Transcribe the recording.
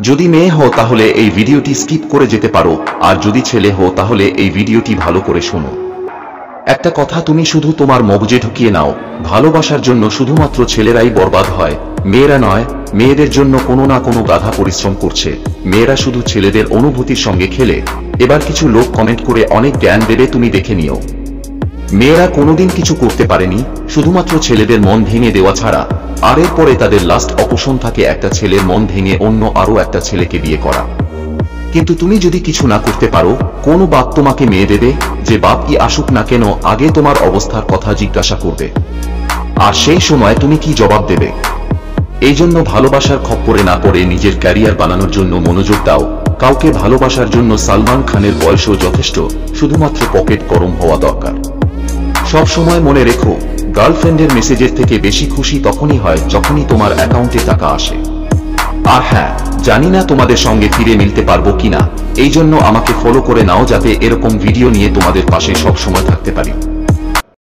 যদি মেয়ে হও তাহলে এই ভিডিওটি স্কিপ করে যেতে পারো, আর যদি ছেলে হও তাহলে এই ভিডিওটি ভালো করে শোনো। একটা কথা তুমি শুধু তোমার মগজে ঢুকিয়ে নাও, ভালোবাসার জন্য শুধুমাত্র ছেলেরাই বরবাদ হয়, মেয়েরা নয়। মেয়েদের জন্য কোনো না কোনো গাধা পরিশ্রম করছে, মেয়েরা শুধু ছেলেদের অনুভূতির সঙ্গে খেলে। এবার কিছু লোক কমেন্ট করে অনেক জ্ঞান দেবে, তুমি দেখে নিও। মেয়েরা কোনোদিন কিছু করতে পারেনি, শুধুমাত্র ছেলেদের মন ভেঙে দেওয়া ছাড়া। আর এরপরে তাদের লাস্ট অপশন থাকে একটা ছেলের মন ভেঙে অন্য আরো একটা ছেলেকে বিয়ে করা। কিন্তু তুমি যদি কিছু না করতে পারো, কোনো বাপ তোমাকে মেয়ে দেবে? যে বাপ কি আসুক না কেন, আগে তোমার অবস্থার কথা জিজ্ঞাসা করবে। আর সেই সময় তুমি কি জবাব দেবে? এই জন্য ভালোবাসার খপ্পরে না পড়ে নিজের ক্যারিয়ার বানানোর জন্য মনোযোগ দাও। কাউকে ভালোবাসার জন্য সালমান খানের বয়সও যথেষ্ট, শুধুমাত্র পকেট গরম হওয়া দরকার। সব সময় মনে রেখো, গার্লফ্রেন্ডের মেসেজের থেকে বেশি খুশি তখনই হয় যখনই তোমার অ্যাকাউন্টে টাকা আসে। আর হ্যাঁ, জানি না তোমাদের সঙ্গে ফিরে মিলতে পারবো কিনা, এই জন্য আমাকে ফলো করে নাও যাতে এরকম ভিডিও নিয়ে তোমাদের পাশে সব সময় থাকতে পারি।